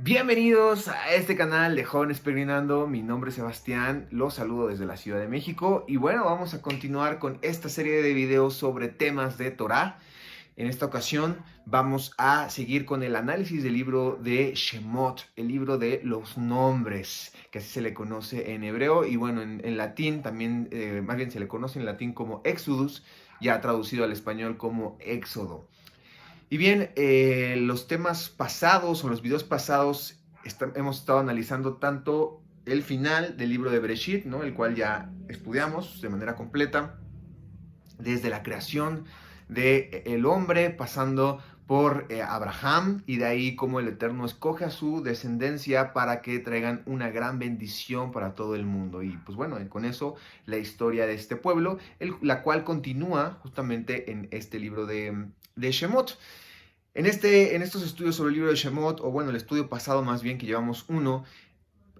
Bienvenidos a este canal de Jóvenes Peregrinando. Mi nombre es Sebastián, los saludo desde la Ciudad de México y bueno, vamos a continuar con esta serie de videos sobre temas de Torá. En esta ocasión vamos a seguir con el análisis del libro de Shemot, el libro de los nombres, que así se le conoce en hebreo y bueno, en latín también, más bien se le conoce en latín como Exodus, ya traducido al español como Éxodo. Y bien, los temas pasados o los videos pasados hemos estado analizando tanto el final del libro de Bereshit, ¿no? El cual ya estudiamos de manera completa, desde la creación del hombre, pasando por Abraham, y de ahí como el Eterno escoge a su descendencia para que traigan una gran bendición para todo el mundo. Y pues bueno, con eso la historia de este pueblo, la cual continúa justamente en este libro de Shemot. En estos estudios sobre el libro de Shemot, o bueno, el estudio pasado más bien que llevamos uno,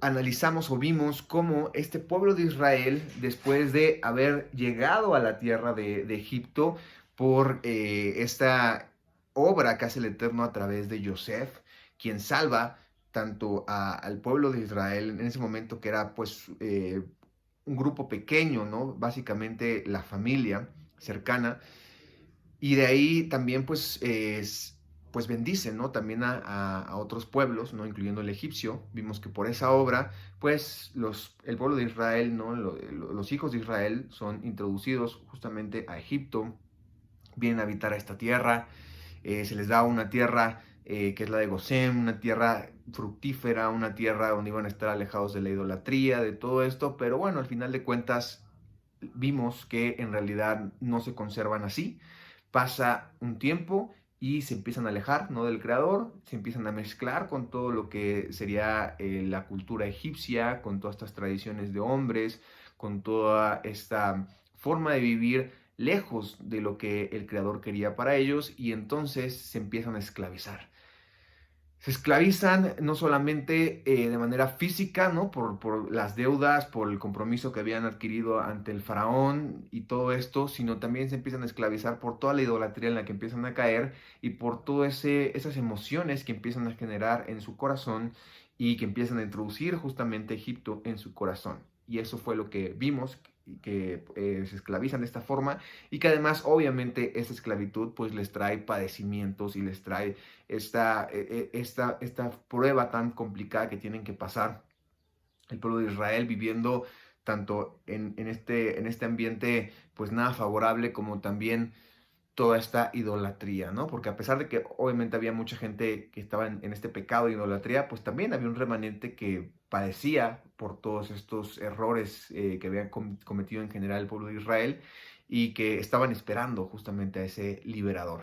analizamos o vimos cómo este pueblo de Israel, después de haber llegado a la tierra de Egipto por esta obra que hace el Eterno a través de Yosef, quien salva tanto al pueblo de Israel en ese momento que era pues un grupo pequeño, ¿no? Básicamente la familia cercana, y de ahí también pues bendice, ¿no? También a otros pueblos, ¿no? Incluyendo el egipcio. Vimos que por esa obra, pues el pueblo de Israel, ¿no? Los hijos de Israel son introducidos justamente a Egipto, vienen a habitar a esta tierra, se les da una tierra que es la de Gosén, una tierra fructífera, una tierra donde iban a estar alejados de la idolatría, de todo esto, pero bueno, al final de cuentas vimos que en realidad no se conservan así. Pasa un tiempo y se empiezan a alejar, ¿no?, del creador, se empiezan a mezclar con todo lo que sería la cultura egipcia, con todas estas tradiciones de hombres, con toda esta forma de vivir lejos de lo que el creador quería para ellos, y entonces se empiezan a esclavizar. Se esclavizan no solamente de manera física, ¿no? Por las deudas, por el compromiso que habían adquirido ante el faraón y todo esto, sino también se empiezan a esclavizar por toda la idolatría en la que empiezan a caer y por todas esas emociones que empiezan a generar en su corazón y que empiezan a introducir justamente Egipto en su corazón. Y eso fue lo que vimos, que se esclavizan de esta forma y que además obviamente esa esclavitud pues les trae padecimientos y les trae esta prueba tan complicada que tienen que pasar el pueblo de Israel, viviendo tanto en este ambiente pues nada favorable, como también toda esta idolatría, ¿no? Porque a pesar de que obviamente había mucha gente que estaba en este pecado de idolatría, pues también había un remanente que padecía por todos estos errores que había cometido en general el pueblo de Israel, y que estaban esperando justamente a ese liberador.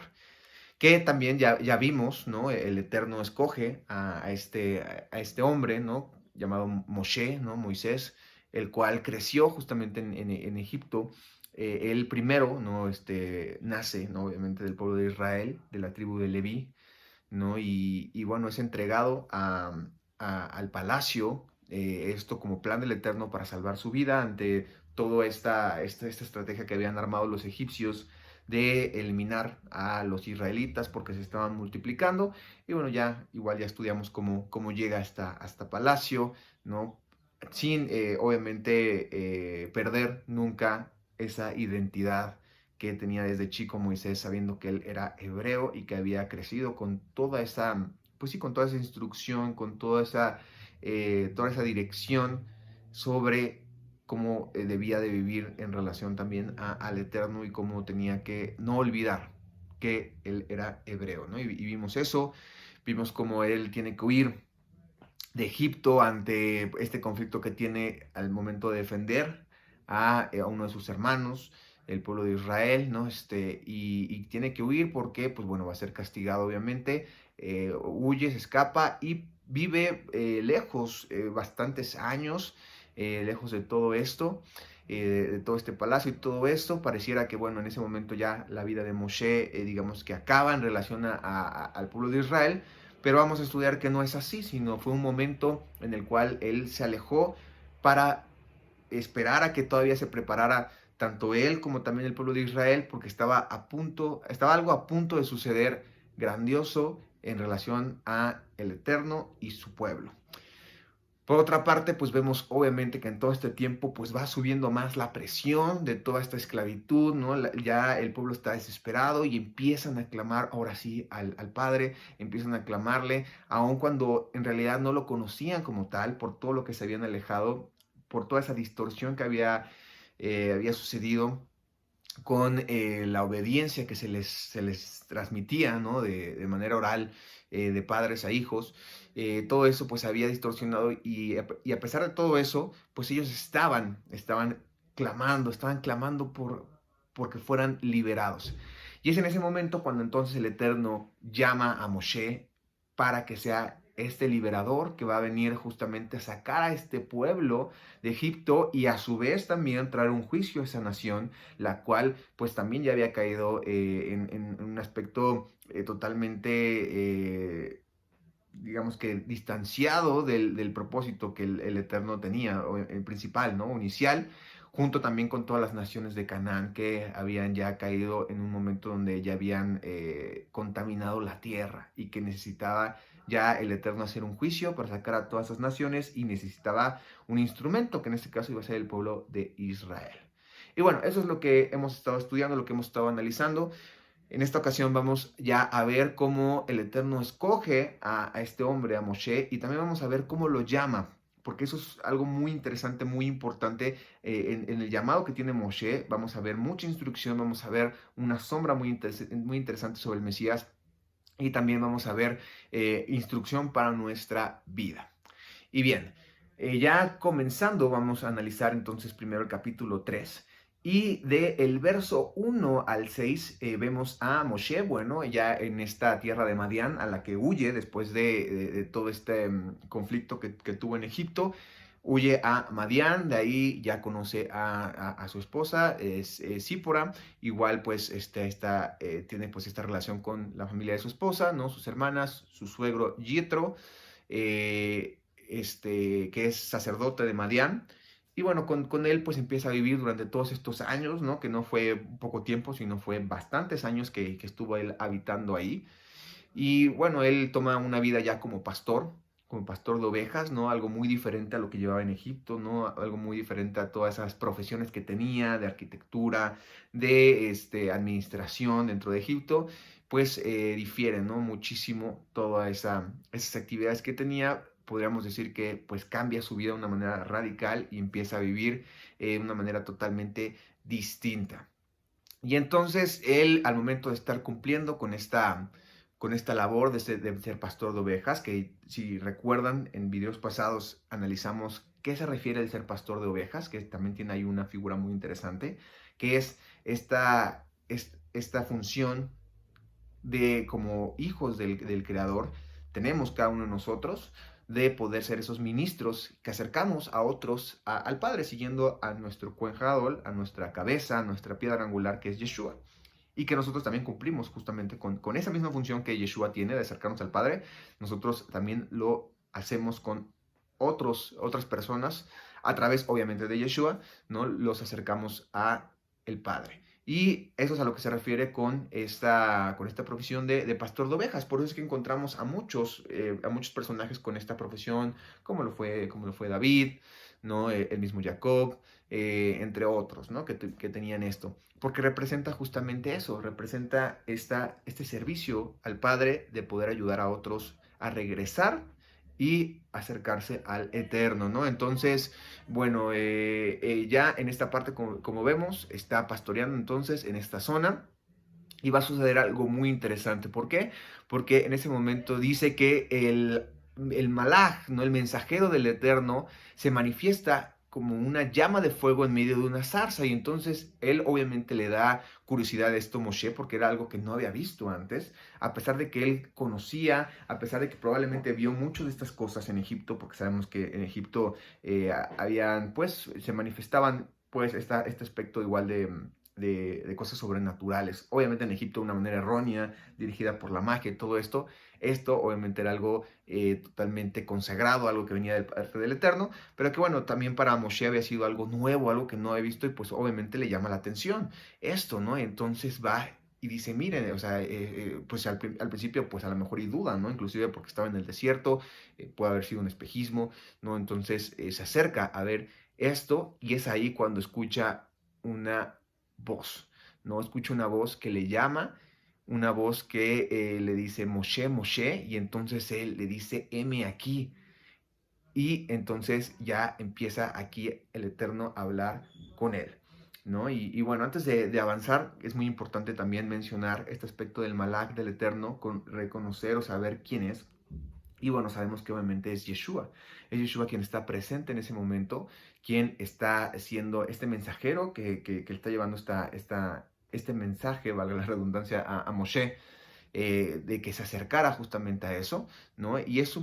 Que también ya vimos, ¿no? El Eterno escoge a este hombre, ¿no? Llamado Moshe, ¿no? Moisés, el cual creció justamente en Egipto. Él primero, ¿no? Nace, ¿no? Obviamente del pueblo de Israel, de la tribu de Leví, ¿no? Y bueno, es entregado al palacio, esto como plan del Eterno para salvar su vida ante toda esta estrategia que habían armado los egipcios de eliminar a los israelitas porque se estaban multiplicando. Y bueno, ya igual ya estudiamos cómo llega hasta Palacio, ¿no? Sin obviamente perder nunca esa identidad que tenía desde chico Moisés, sabiendo que él era hebreo y que había crecido con toda esa, pues sí, con toda esa instrucción, con toda esa dirección sobre cómo debía de vivir en relación también al Eterno, y cómo tenía que no olvidar que él era hebreo, ¿no? Y vimos eso, vimos cómo él tiene que huir de Egipto ante este conflicto que tiene al momento de defender a uno de sus hermanos, el pueblo de Israel, ¿no? Y tiene que huir porque, pues bueno, va a ser castigado obviamente, huye, se escapa y vive lejos, bastantes años, lejos de todo esto, de todo este palacio y todo esto. Pareciera que, bueno, en ese momento ya la vida de Moshe, digamos que acaba en relación al pueblo de Israel, pero vamos a estudiar que no es así, sino fue un momento en el cual él se alejó para esperar a que todavía se preparara tanto él como también el pueblo de Israel, porque estaba algo a punto de suceder grandioso en relación a el Eterno y su pueblo. Por otra parte, pues vemos obviamente que en todo este tiempo pues va subiendo más la presión de toda esta esclavitud, ¿no? Ya el pueblo está desesperado y empiezan a clamar ahora sí al Padre, empiezan a clamarle, aun cuando en realidad no lo conocían como tal, por todo lo que se habían alejado, por toda esa distorsión que había sucedido con la obediencia que se les transmitía, ¿no? De manera oral, de padres a hijos. Todo eso pues había distorsionado y a pesar de todo eso, pues ellos estaban clamando porque fueran liberados. Y es en ese momento cuando entonces el Eterno llama a Moshe para que sea este liberador que va a venir justamente a sacar a este pueblo de Egipto y a su vez también traer un juicio a esa nación, la cual pues también ya había caído en un aspecto totalmente, digamos que distanciado del propósito que el Eterno tenía, o el principal, ¿no? Inicial, junto también con todas las naciones de Canaán que habían ya caído en un momento donde ya habían contaminado la tierra y que necesitaba ya el Eterno hacer un juicio para sacar a todas esas naciones y necesitaba un instrumento que en este caso iba a ser el pueblo de Israel. Y bueno, eso es lo que hemos estado estudiando, lo que hemos estado analizando. En esta ocasión vamos ya a ver cómo el Eterno escoge a este hombre, a Moshe, y también vamos a ver cómo lo llama, porque eso es algo muy interesante, muy importante. En el llamado que tiene Moshe vamos a ver mucha instrucción, vamos a ver una sombra muy interesante sobre el Mesías, y también vamos a ver instrucción para nuestra vida. Y bien, ya comenzando, vamos a analizar entonces primero el capítulo 3. Y del verso 1 al 6 vemos a Moshe, bueno, ya en esta tierra de Madián, a la que huye después de todo este conflicto que tuvo en Egipto. Huye a Madián, de ahí ya conoce a su esposa, es Sípora. Igual pues tiene pues esta relación con la familia de su esposa, ¿no? Sus hermanas, su suegro Yitro, que es sacerdote de Madián. Y bueno, con él pues empieza a vivir durante todos estos años, ¿no? Que no fue poco tiempo, sino fue bastantes años que estuvo él habitando ahí. Y bueno, él toma una vida ya como pastor de ovejas, ¿no? Algo muy diferente a lo que llevaba en Egipto, ¿no? Algo muy diferente a todas esas profesiones que tenía de arquitectura, de administración dentro de Egipto, pues difieren, ¿no? Muchísimo todas esas actividades que tenía. Podríamos decir que pues cambia su vida de una manera radical y empieza a vivir de una manera totalmente distinta. Y entonces él, al momento de estar cumpliendo con esta labor de ser pastor de ovejas, que si recuerdan en videos pasados analizamos qué se refiere el ser pastor de ovejas, que también tiene ahí una figura muy interesante, que es esta función de como hijos del Creador, tenemos cada uno de nosotros de poder ser esos ministros que acercamos a otros al Padre, siguiendo a nuestro Kohen Gadol, a nuestra cabeza, a nuestra piedra angular que es Yeshua. Y que nosotros también cumplimos justamente con esa misma función que Yeshua tiene de acercarnos al Padre. Nosotros también lo hacemos con otras personas a través obviamente de Yeshua, ¿no? Los acercamos a el Padre. Y eso es a lo que se refiere con esta profesión de pastor de ovejas. Por eso es que encontramos a muchos personajes con esta profesión, como lo fue David, ¿no? El mismo Jacob, entre otros, ¿no? Que tenían esto. Porque representa justamente eso, representa este servicio al Padre de poder ayudar a otros a regresar y acercarse al Eterno, ¿no? Entonces, bueno, ya en esta parte, como vemos, está pastoreando entonces en esta zona. Y va a suceder algo muy interesante. ¿Por qué? Porque en ese momento dice que el malaj, ¿no? El mensajero del Eterno, se manifiesta como una llama de fuego en medio de una zarza. Y entonces él obviamente le da curiosidad a esto a Moshe porque era algo que no había visto antes. A pesar de que él conocía, a pesar de que probablemente vio muchas de estas cosas en Egipto, porque sabemos que en Egipto se manifestaban pues este aspecto igual de cosas sobrenaturales. Obviamente en Egipto de una manera errónea, dirigida por la magia y todo esto. Esto obviamente era algo totalmente consagrado, algo que venía del parte del Eterno, pero que bueno, también para Moshe había sido algo nuevo, algo que no había visto y pues obviamente le llama la atención esto, ¿no? Entonces va y dice, miren, o sea, pues al principio, pues a lo mejor y dudan, ¿no? Inclusive porque estaba en el desierto, puede haber sido un espejismo, ¿no? Entonces se acerca a ver esto y es ahí cuando escucha una voz, ¿no? Escucha una voz que le llama, una voz que le dice, Moshe, Moshe, y entonces él le dice, heme aquí. Y entonces ya empieza aquí el Eterno a hablar con él, ¿no? Y bueno, antes de avanzar, es muy importante también mencionar este aspecto del Malak del Eterno, con reconocer o saber quién es. Y bueno, sabemos que obviamente es Yeshua. Es Yeshua quien está presente en ese momento, quien está siendo este mensajero que está llevando este mensaje, valga la redundancia, a Moshe, de que se acercara justamente a eso, ¿no? Y es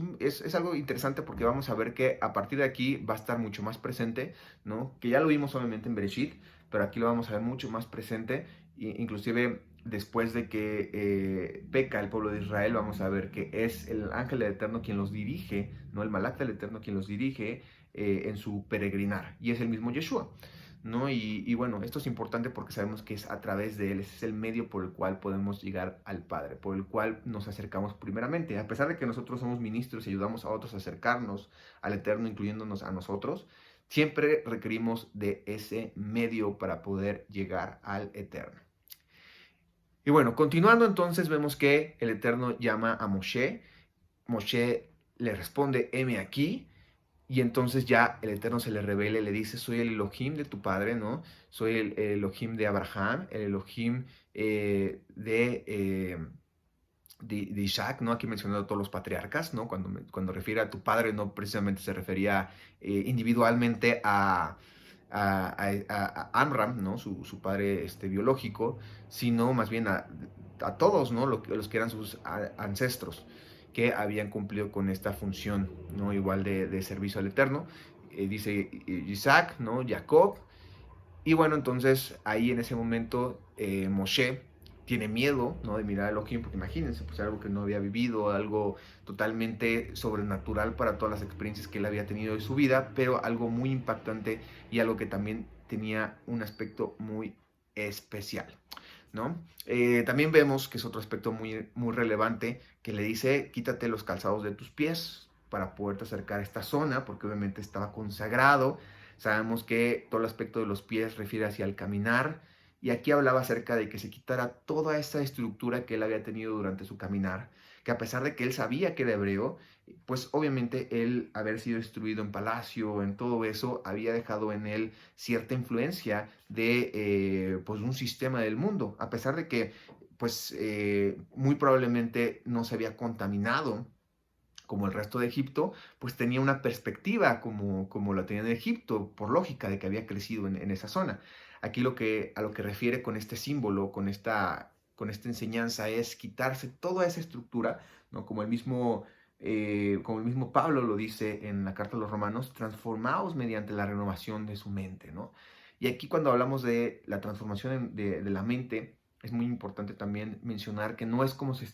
algo interesante porque vamos a ver que a partir de aquí va a estar mucho más presente, ¿no? Que ya lo vimos obviamente en Bereshit, pero aquí lo vamos a ver mucho más presente, inclusive después de que peca el pueblo de Israel, vamos a ver que es el ángel del Eterno quien los dirige, ¿no? El Malak del Eterno quien los dirige en su peregrinar, y es el mismo Yeshua, ¿no? Y bueno, esto es importante porque sabemos que es a través de Él, ese es el medio por el cual podemos llegar al Padre, por el cual nos acercamos primeramente. A pesar de que nosotros somos ministros y ayudamos a otros a acercarnos al Eterno, incluyéndonos a nosotros, siempre requerimos de ese medio para poder llegar al Eterno. Y bueno, continuando entonces vemos que el Eterno llama a Moshe, Moshe le responde, heme aquí. Y entonces ya el Eterno se le revela y le dice, soy el Elohim de tu padre, ¿no? Soy el Elohim de Abraham, el Elohim de Isaac, ¿no? Aquí mencionando a todos los patriarcas, ¿no? Cuando refiere a tu padre, no precisamente se refería individualmente a Amram, ¿no? Su padre biológico, sino más bien a todos, ¿no? Los que eran sus ancestros, que habían cumplido con esta función, ¿no? Igual de servicio al Eterno. Dice Isaac, ¿no? Jacob. Y bueno, entonces ahí en ese momento Moshe tiene miedo, ¿no? De mirar a Elohim, porque imagínense, pues algo que no había vivido, algo totalmente sobrenatural para todas las experiencias que él había tenido en su vida, pero algo muy impactante y algo que también tenía un aspecto muy especial, ¿no? También vemos que es otro aspecto muy, muy relevante, que le dice, quítate los calzados de tus pies para poderte acercar a esta zona, porque obviamente estaba consagrado. Sabemos que todo el aspecto de los pies refiere hacia el caminar, y aquí hablaba acerca de que se quitara toda esa estructura que él había tenido durante su caminar, que a pesar de que él sabía que era hebreo, pues obviamente él haber sido instruido en palacio, en todo eso, había dejado en él cierta influencia de pues un sistema del mundo, a pesar de que pues muy probablemente no se había contaminado como el resto de Egipto, pues tenía una perspectiva como la tenía en Egipto, por lógica de que había crecido en esa zona. Aquí a lo que refiere con este símbolo, con esta enseñanza, es quitarse toda esa estructura, ¿no? Como el mismo Pablo lo dice en la carta a los Romanos, transformaos mediante la renovación de su mente, ¿no? Y aquí cuando hablamos de la transformación de la mente, es muy importante también mencionar que no es como se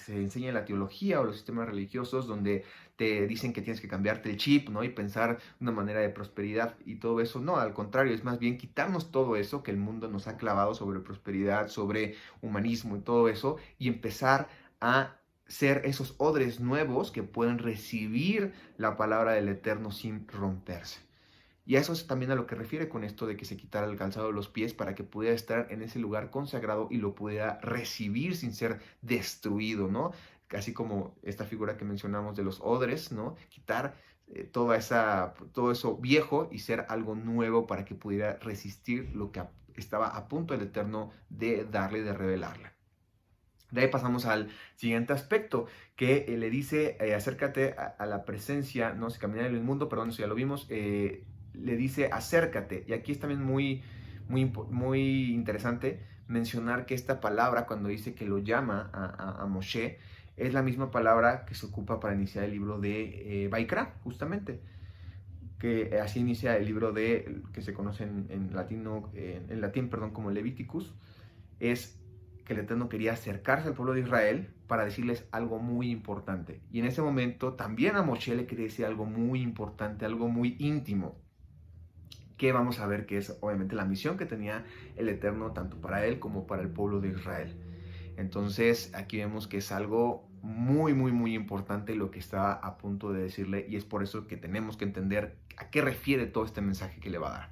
enseña en la teología o los sistemas religiosos, donde te dicen que tienes que cambiarte el chip, ¿no? Y pensar una manera de prosperidad y todo eso. No, al contrario, es más bien quitarnos todo eso que el mundo nos ha clavado sobre prosperidad, sobre humanismo y todo eso, y empezar a ser esos odres nuevos que pueden recibir la palabra del Eterno sin romperse. Y a eso es también a lo que refiere con esto de que se quitara el calzado de los pies para que pudiera estar en ese lugar consagrado y lo pudiera recibir sin ser destruido, ¿no? Casi como esta figura que mencionamos de los odres, ¿no? Quitar todo eso viejo y ser algo nuevo para que pudiera resistir lo que estaba a punto el Eterno de darle, de revelarle. De ahí pasamos al siguiente aspecto, que le dice, acércate a la presencia, no sé, caminar en el mundo, perdón, eso ya lo vimos, le dice, acércate. Y aquí es también muy interesante mencionar que esta palabra, cuando dice que lo llama a Moshe, es la misma palabra que se ocupa para iniciar el libro de Vaikra, justamente, que así inicia el libro que se conoce en latín, perdón, como Leviticus. Es que el Eterno quería acercarse al pueblo de Israel para decirles algo muy importante. Y en ese momento también a Moshe le quería decir algo muy importante, algo muy íntimo, que vamos a ver que es obviamente la misión que tenía el Eterno tanto para él como para el pueblo de Israel. Entonces aquí vemos que es algo muy, muy, muy importante lo que está a punto de decirle, y es por eso que tenemos que entender a qué refiere todo este mensaje que le va a dar.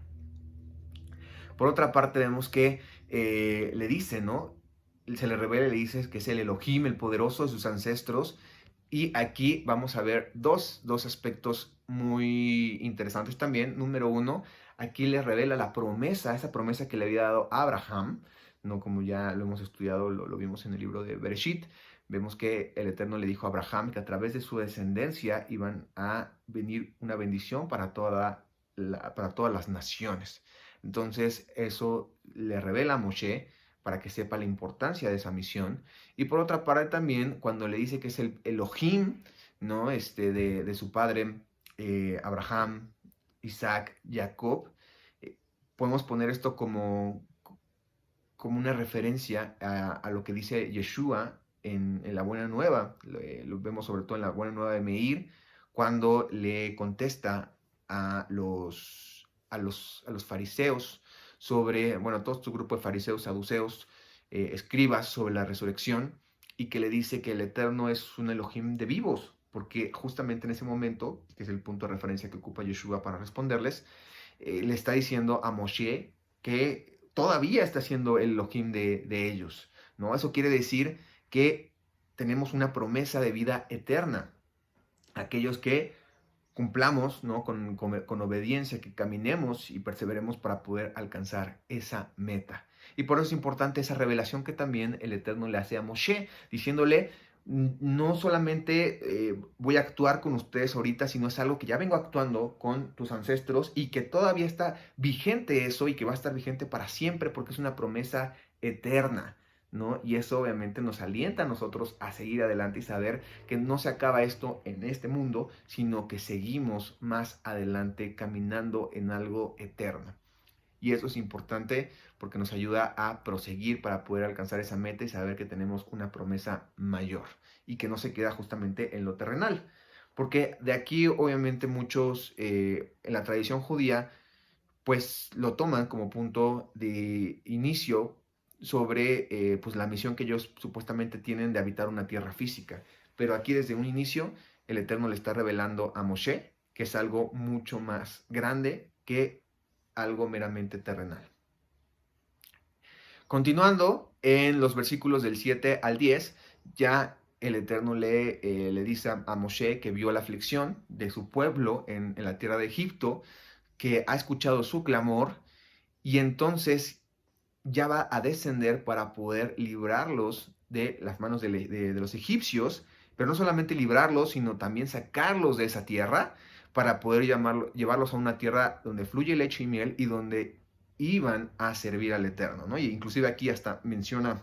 Por otra parte vemos que le dice, ¿no? Se le revela y le dice que es el Elohim, el poderoso de sus ancestros. Y aquí vamos a ver dos aspectos muy interesantes también. Número uno, aquí le revela la promesa, esa promesa que le había dado a Abraham, ¿no? Como ya lo hemos estudiado, lo vimos en el libro de Bereshit. Vemos que el Eterno le dijo a Abraham que a través de su descendencia iban a venir una bendición para todas las naciones. Entonces eso le revela a Moshe para que sepa la importancia de esa misión. Y por otra parte también, cuando le dice que es el Elohim, ¿no? De su padre Abraham, Isaac, Jacob, podemos poner esto como una referencia a lo que dice Yeshua en la Buena Nueva. Lo vemos sobre todo en la Buena Nueva de Meir, cuando le contesta a los fariseos sobre, bueno, todo este grupo de fariseos, saduceos, escribas sobre la resurrección, y que le dice que el Eterno es un Elohim de vivos, porque justamente en ese momento, que es el punto de referencia que ocupa Yeshua para responderles, le está diciendo a Moshe que todavía está siendo el Elohim de ellos, ¿no? Eso quiere decir que tenemos una promesa de vida eterna. Aquellos que cumplamos, ¿no? con obediencia, que caminemos y perseveremos para poder alcanzar esa meta. Y por eso es importante esa revelación que también el Eterno le hace a Moshe, diciéndole, no solamente voy a actuar con ustedes ahorita, sino es algo que ya vengo actuando con tus ancestros y que todavía está vigente eso y que va a estar vigente para siempre porque es una promesa eterna, ¿no? Y eso obviamente nos alienta a nosotros a seguir adelante y saber que no se acaba esto en este mundo, sino que seguimos más adelante caminando en algo eterno. Y eso es importante porque nos ayuda a proseguir para poder alcanzar esa meta y saber que tenemos una promesa mayor y que no se queda justamente en lo terrenal. Porque de aquí obviamente muchos en la tradición judía pues lo toman como punto de inicio sobre pues la misión que ellos supuestamente tienen de habitar una tierra física. Pero aquí desde un inicio el Eterno le está revelando a Moshe que es algo mucho más grande que algo meramente terrenal. Continuando en los versículos del 7 al 10, ya el Eterno le dice a Moshe que vio la aflicción de su pueblo en la tierra de Egipto, que ha escuchado su clamor, y entonces ya va a descender para poder librarlos de las manos de los egipcios, pero no solamente librarlos, sino también sacarlos de esa tierra para poder llevarlos a una tierra donde fluye leche y miel y donde iban a servir al Eterno, ¿no? Y inclusive aquí hasta menciona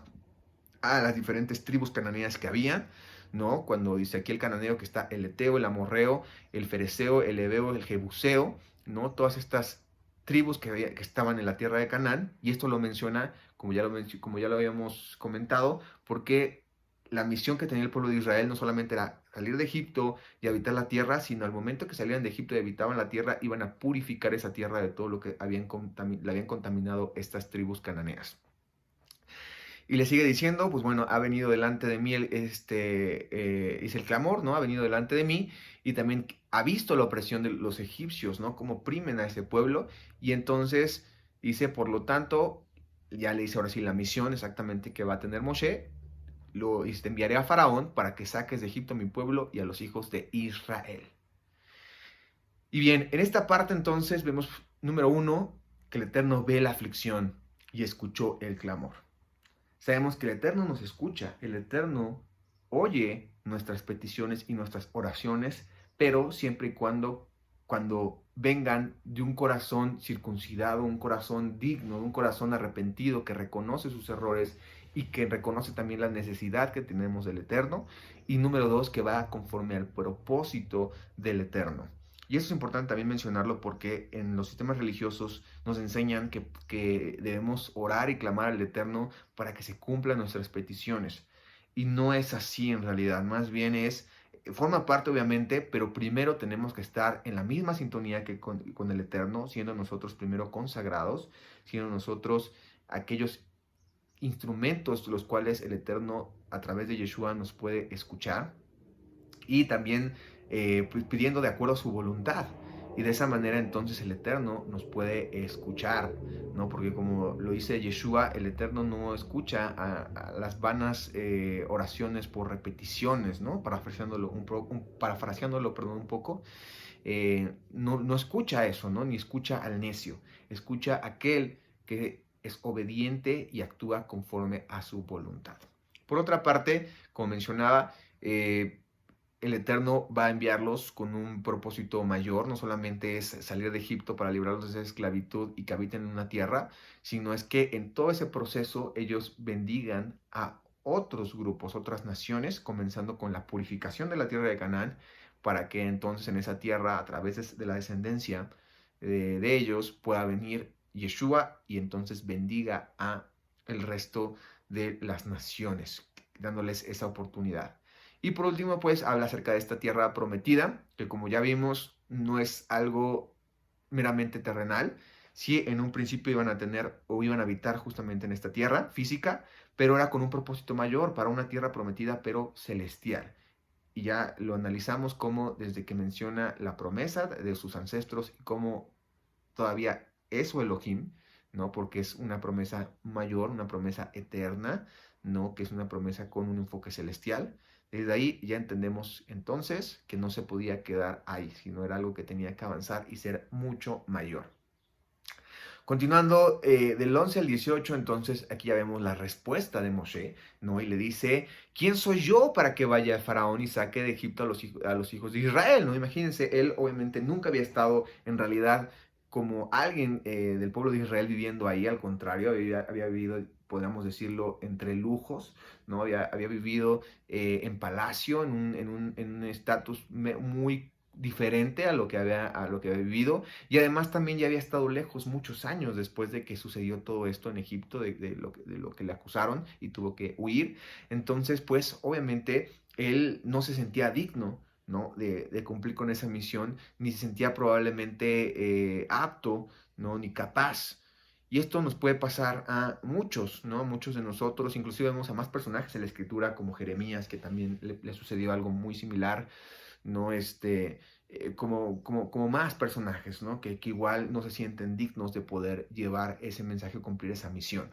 a las diferentes tribus cananeas que había, ¿no? Cuando dice aquí el cananeo que está el eteo, el amorreo, el fereceo, el heveo, el jebuseo, ¿no? Todas estas tribus que estaban en la tierra de Canaán, y esto lo menciona, como ya lo habíamos comentado, porque la misión que tenía el pueblo de Israel no solamente era salir de Egipto y habitar la tierra, sino al momento que salían de Egipto y habitaban la tierra, iban a purificar esa tierra de todo lo que le habían contaminado estas tribus cananeas. Y le sigue diciendo, pues bueno, ha venido delante de mí, dice el clamor, ¿no? Ha venido delante de mí y también ha visto la opresión de los egipcios, ¿no? Cómo oprimen a ese pueblo. Y entonces dice, por lo tanto, ya le dice ahora sí la misión exactamente que va a tener Moshe. Te enviaré a Faraón para que saques de Egipto a mi pueblo y a los hijos de Israel. Y bien, en esta parte entonces vemos, número uno, que el Eterno ve la aflicción y escuchó el clamor. Sabemos que el Eterno nos escucha, el Eterno oye nuestras peticiones y nuestras oraciones, pero siempre y cuando vengan de un corazón circuncidado, un corazón digno, un corazón arrepentido que reconoce sus errores y que reconoce también la necesidad que tenemos del Eterno. Y número dos, que va conforme al propósito del Eterno. Y eso es importante también mencionarlo porque en los sistemas religiosos nos enseñan que debemos orar y clamar al Eterno para que se cumplan nuestras peticiones. Y no es así en realidad, más bien es forma parte obviamente, pero primero tenemos que estar en la misma sintonía que con el Eterno, siendo nosotros primero consagrados, siendo nosotros aquellos instrumentos los cuales el Eterno a través de Yeshua nos puede escuchar, y también pues, pidiendo de acuerdo a su voluntad. Y de esa manera entonces el Eterno nos puede escuchar, ¿no? Porque como lo dice Yeshua, el Eterno no escucha a las vanas oraciones por repeticiones, ¿no? Parafraseándolo un poco, no escucha eso, ¿no? Ni escucha al necio, escucha a aquel que es obediente y actúa conforme a su voluntad. Por otra parte, como mencionaba, el Eterno va a enviarlos con un propósito mayor, no solamente es salir de Egipto para librarlos de esa esclavitud y que habiten en una tierra, sino es que en todo ese proceso ellos bendigan a otros grupos, otras naciones, comenzando con la purificación de la tierra de Canaán, para que entonces en esa tierra, a través de la descendencia de ellos, pueda venir Yeshua y entonces bendiga a el resto de las naciones, dándoles esa oportunidad. Y por último, pues habla acerca de esta tierra prometida, que como ya vimos, no es algo meramente terrenal. Sí, en un principio iban a tener o iban a habitar justamente en esta tierra física, pero era con un propósito mayor, para una tierra prometida, pero celestial. Y ya lo analizamos como desde que menciona la promesa de sus ancestros y cómo todavía es su Elohim, ¿no? Porque es una promesa mayor, una promesa eterna, ¿no? Que es una promesa con un enfoque celestial. Desde ahí ya entendemos entonces que no se podía quedar ahí, sino era algo que tenía que avanzar y ser mucho mayor. Continuando del 11 al 18, entonces aquí ya vemos la respuesta de Moshe, ¿no? Y le dice, ¿quién soy yo para que vaya a Faraón y saque de Egipto a los hijos de Israel? ¿No? Imagínense, él obviamente nunca había estado en realidad como alguien del pueblo de Israel viviendo ahí, al contrario, había vivido, podríamos decirlo, entre lujos, ¿no? Había vivido en palacio, en un estatus muy diferente a lo que había vivido, y además también ya había estado lejos muchos años después de que sucedió todo esto en Egipto, de lo que le acusaron y tuvo que huir. Entonces, pues obviamente él no se sentía digno, ¿no? De cumplir con esa misión, ni se sentía probablemente apto, ¿no? Ni capaz. Y esto nos puede pasar a muchos, ¿no? Muchos de nosotros, inclusive vemos a más personajes en la escritura como Jeremías, que también le sucedió algo muy similar, ¿no? Como más personajes, ¿no? Que igual no se sienten dignos de poder llevar ese mensaje o cumplir esa misión.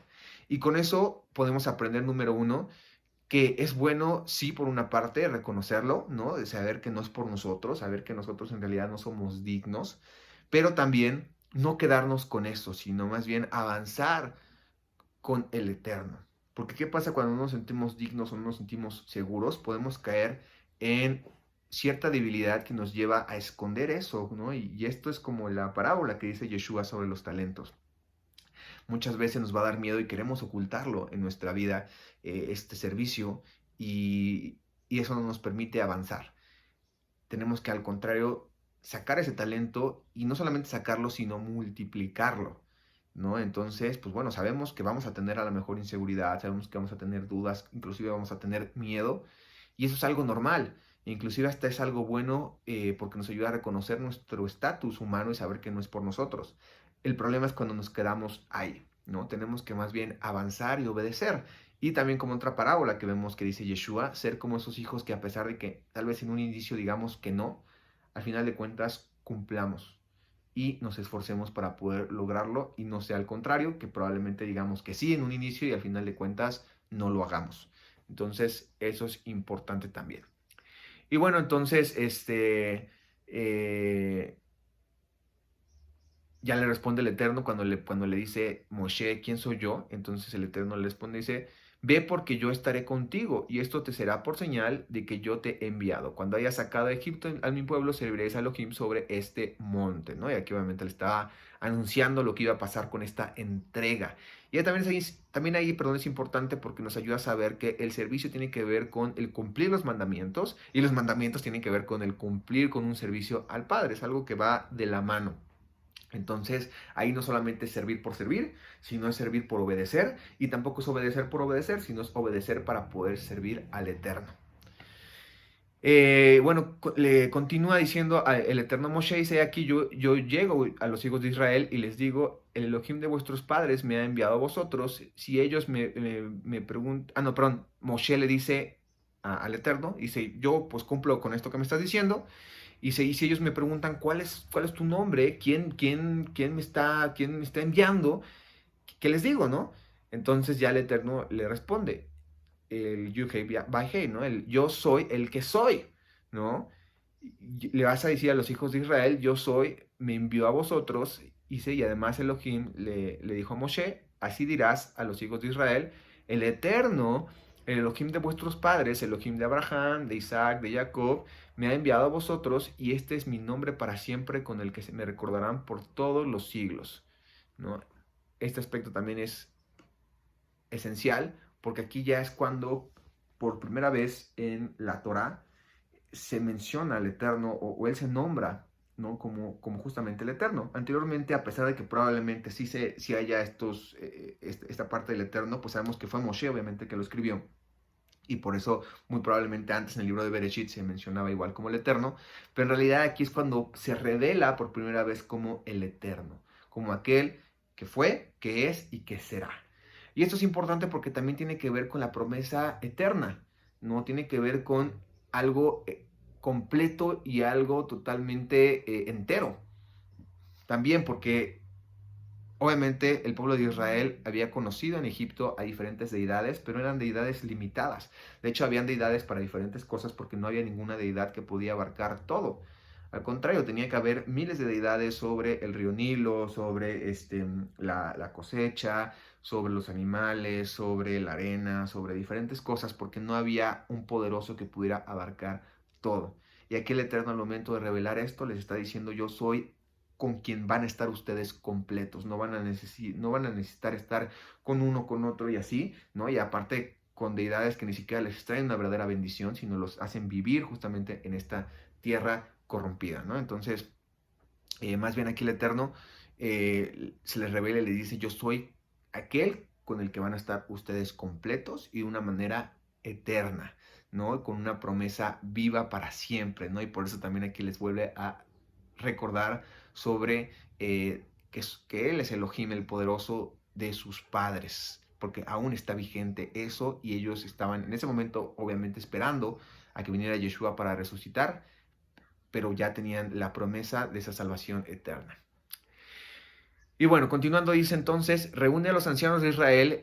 Y con eso podemos aprender, número uno, que es bueno, sí, por una parte, reconocerlo, ¿no? De saber que no es por nosotros, saber que nosotros en realidad no somos dignos, pero también no quedarnos con eso, sino más bien avanzar con el Eterno. Porque ¿qué pasa cuando no nos sentimos dignos o no nos sentimos seguros? Podemos caer en cierta debilidad que nos lleva a esconder eso, ¿no? Y esto es como la parábola que dice Yeshua sobre los talentos. Muchas veces nos va a dar miedo y queremos ocultarlo en nuestra vida, este servicio, y, y eso no nos permite avanzar. Tenemos que al contrario sacar ese talento y no solamente sacarlo, sino multiplicarlo, ¿no? Entonces, pues bueno, sabemos que vamos a tener a lo mejor inseguridad, sabemos que vamos a tener dudas, inclusive vamos a tener miedo, y eso es algo normal. Inclusive hasta es algo bueno porque nos ayuda a reconocer nuestro estatus humano y saber que no es por nosotros. El problema es cuando nos quedamos ahí, ¿no? Tenemos que más bien avanzar y obedecer. Y también como otra parábola que vemos que dice Yeshua, ser como esos hijos que a pesar de que tal vez en un inicio digamos que no, al final de cuentas cumplamos y nos esforcemos para poder lograrlo y no sea al contrario, que probablemente digamos que sí en un inicio y al final de cuentas no lo hagamos. Entonces eso es importante también. Y bueno, entonces ya le responde el Eterno cuando le dice Moshe, ¿quién soy yo? Entonces el Eterno le responde y dice, ve porque yo estaré contigo y esto te será por señal de que yo te he enviado. Cuando hayas sacado a Egipto a mi pueblo, serviréis a Elohim sobre este monte, ¿no? Y aquí obviamente le estaba anunciando lo que iba a pasar con esta entrega. Y también ahí, perdón, es importante porque nos ayuda a saber que el servicio tiene que ver con el cumplir los mandamientos y los mandamientos tienen que ver con el cumplir con un servicio al Padre. Es algo que va de la mano. Entonces, ahí no solamente es servir por servir, sino es servir por obedecer, y tampoco es obedecer por obedecer, sino es obedecer para poder servir al Eterno. Bueno, le continúa diciendo el eterno Moshe, dice aquí, yo llego a los hijos de Israel y les digo, el Elohim de vuestros padres me ha enviado a vosotros. Si ellos me preguntan, no, perdón, Moshe le dice al eterno, dice, yo pues cumplo con esto que me estás diciendo. Y si ellos me preguntan, ¿cuál es tu nombre? ¿Quién me está enviando? ¿Qué les digo, no? Entonces ya el Eterno le responde, el Yuhei Bajei, ¿no? El yo soy el que soy, ¿no? Le vas a decir a los hijos de Israel, yo soy, me envió a vosotros, y además Elohim le dijo a Moshe, así dirás a los hijos de Israel, el Eterno, el Elohim de vuestros padres, el Elohim de Abraham, de Isaac, de Jacob, me ha enviado a vosotros, y este es mi nombre para siempre, con el que me recordarán por todos los siglos, ¿no? Este aspecto también es esencial, porque aquí ya es cuando por primera vez en la Torá se menciona al Eterno o él se nombra, ¿no? Como justamente el Eterno. Anteriormente, a pesar de que probablemente sí haya esta parte del Eterno, pues sabemos que fue Moshe obviamente que lo escribió. Y por eso, muy probablemente antes en el libro de Bereshit se mencionaba igual como el Eterno, pero en realidad aquí es cuando se revela por primera vez como el Eterno, como aquel que fue, que es y que será. Y esto es importante porque también tiene que ver con la promesa eterna, ¿no? Tiene que ver con algo completo y algo totalmente entero. También porque obviamente el pueblo de Israel había conocido en Egipto a diferentes deidades, pero eran deidades limitadas. De hecho, habían deidades para diferentes cosas porque no había ninguna deidad que podía abarcar todo. Al contrario, tenía que haber miles de deidades sobre el río Nilo, sobre la cosecha, sobre los animales, sobre la arena, sobre diferentes cosas, porque no había un poderoso que pudiera abarcar todo. Y aquí el Eterno, al momento de revelar esto, les está diciendo, yo soy con quien van a estar ustedes completos, no van a necesitar estar con uno, con otro y así, ¿no? Y aparte con deidades que ni siquiera les traen una verdadera bendición, sino los hacen vivir justamente en esta tierra corrompida, ¿no? Entonces, más bien aquí el Eterno se les revela y le dice, yo soy aquel con el que van a estar ustedes completos y de una manera eterna, ¿no? Con una promesa viva para siempre, ¿no? Y por eso también aquí les vuelve a recordar sobre que Él es Elohim, el poderoso de sus padres, porque aún está vigente eso y ellos estaban en ese momento obviamente esperando a que viniera Yeshua para resucitar, pero ya tenían la promesa de esa salvación eterna. Y bueno, continuando dice entonces, reúne a los ancianos de Israel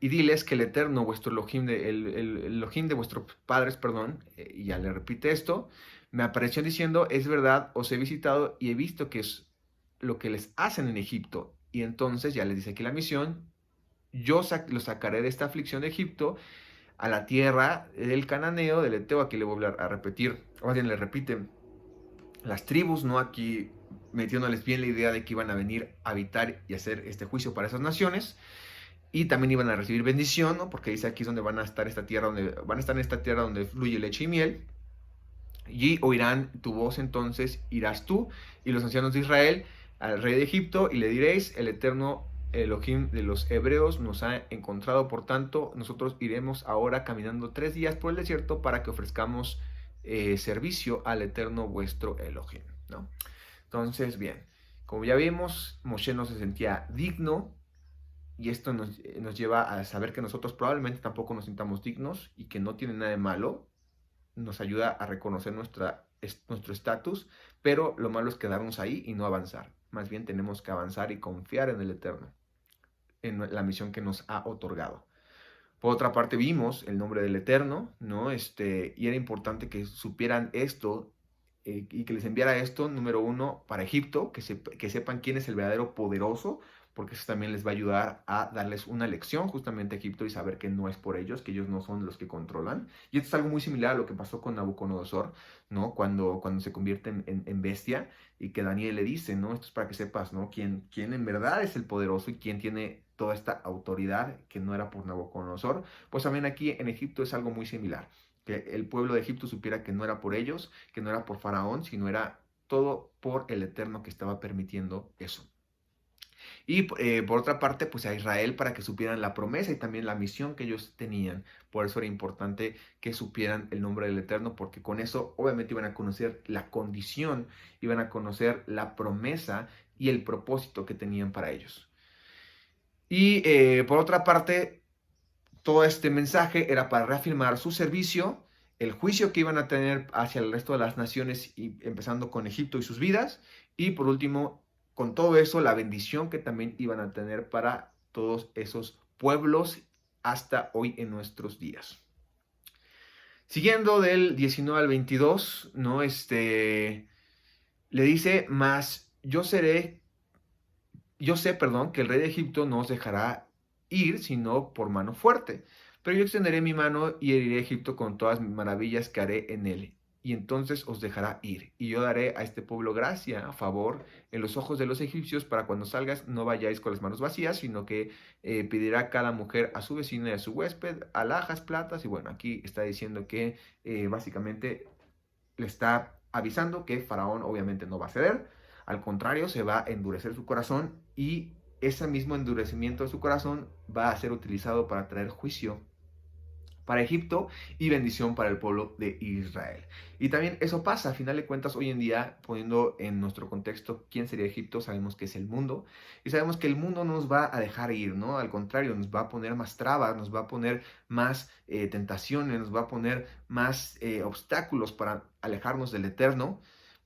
y diles que el Eterno, vuestro Elohim, el Elohim de vuestros padres, perdón, y ya le repite esto, me apareció diciendo, es verdad, os he visitado y he visto que es lo que les hacen en Egipto. Y entonces ya les dice aquí la misión, yo los sacaré de esta aflicción de Egipto a la tierra del cananeo, del Eteo, aquí le voy a repetir, o más bien le repite, las tribus, ¿no? Aquí metiéndoles bien la idea de que iban a venir a habitar y hacer este juicio para esas naciones. Y también iban a recibir bendición, ¿no? Porque dice aquí es donde van a estar van a estar en esta tierra donde fluye leche y miel. Y oirán tu voz entonces, irás tú y los ancianos de Israel al rey de Egipto y le diréis, el eterno Elohim de los hebreos nos ha encontrado, por tanto, nosotros iremos ahora caminando 3 días por el desierto para que ofrezcamos servicio al eterno vuestro Elohim, ¿no? Entonces, bien, como ya vimos, Moshe no se sentía digno y esto nos lleva a saber que nosotros probablemente tampoco nos sintamos dignos y que no tiene nada de malo, nos ayuda a reconocer nuestro estatus, pero lo malo es quedarnos ahí y no avanzar. Más bien tenemos que avanzar y confiar en el Eterno, en la misión que nos ha otorgado. Por otra parte, vimos el nombre del Eterno, ¿no? Y era importante que supieran esto y que les enviara esto, número uno, para Egipto, que sepan quién es el verdadero poderoso, porque eso también les va a ayudar a darles una lección justamente a Egipto y saber que no es por ellos, que ellos no son los que controlan. Y esto es algo muy similar a lo que pasó con Nabucodonosor, ¿no? Cuando se convierte en bestia y que Daniel le dice, ¿no? Esto es para que sepas, ¿no? Quién en verdad es el poderoso y quién tiene toda esta autoridad que no era por Nabucodonosor. Pues también aquí en Egipto es algo muy similar, que el pueblo de Egipto supiera que no era por ellos, que no era por Faraón, sino era todo por el Eterno que estaba permitiendo eso. Y por otra parte, pues a Israel para que supieran la promesa y también la misión que ellos tenían. Por eso era importante que supieran el nombre del Eterno, porque con eso obviamente iban a conocer la condición, iban a conocer la promesa y el propósito que tenían para ellos. Y por otra parte, todo este mensaje era para reafirmar su servicio, el juicio que iban a tener hacia el resto de las naciones, y empezando con Egipto y sus vidas, y por último, con todo eso, la bendición que también iban a tener para todos esos pueblos hasta hoy en nuestros días. Siguiendo del 19 al 22, ¿no? Le dice, mas yo sé, perdón, que el rey de Egipto no os dejará ir, sino por mano fuerte. Pero yo extenderé mi mano y heriré a Egipto con todas mis maravillas que haré en él. Y entonces os dejará ir. Y yo daré a este pueblo gracia, a favor, en los ojos de los egipcios, para cuando salgas no vayáis con las manos vacías, sino que pedirá cada mujer a su vecina y a su huésped alhajas, platas. Y bueno, aquí está diciendo que básicamente le está avisando que Faraón obviamente no va a ceder, al contrario, se va a endurecer su corazón, y ese mismo endurecimiento de su corazón va a ser utilizado para traer juicio para Egipto y bendición para el pueblo de Israel. Y también eso pasa, a final de cuentas, hoy en día, poniendo en nuestro contexto quién sería Egipto, sabemos que es el mundo, y sabemos que el mundo no nos va a dejar ir, ¿no? Al contrario, nos va a poner más trabas, nos va a poner más tentaciones, nos va a poner más obstáculos para alejarnos del Eterno,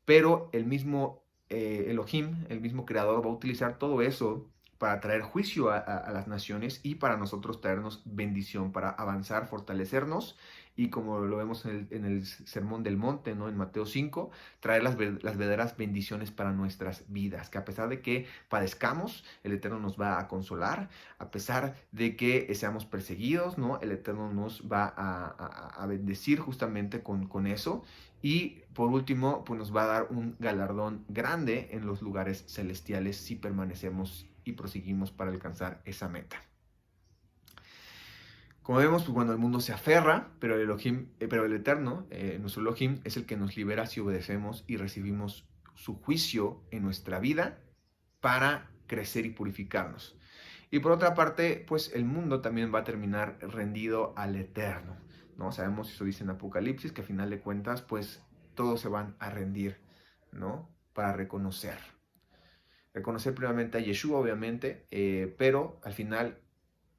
pero el mismo Elohim, el mismo Creador, va a utilizar todo eso para traer juicio a las naciones y para nosotros traernos bendición, para avanzar, fortalecernos, y como lo vemos en el Sermón del Monte, ¿no? En Mateo 5, traer las verdaderas bendiciones para nuestras vidas, que a pesar de que padezcamos, el Eterno nos va a consolar, a pesar de que seamos perseguidos, ¿no? El Eterno nos va a bendecir justamente con eso. Y por último, pues nos va a dar un galardón grande en los lugares celestiales si permanecemos y proseguimos para alcanzar esa meta. Como vemos, pues cuando el mundo se aferra, pero el Eterno, nuestro Elohim, es el que nos libera si obedecemos y recibimos su juicio en nuestra vida para crecer y purificarnos. Y por otra parte, pues el mundo también va a terminar rendido al Eterno, ¿no? Sabemos, eso dice en Apocalipsis, que a final de cuentas, pues todos se van a rendir, ¿no? Para reconocer primeramente a Yeshua, obviamente, pero al final,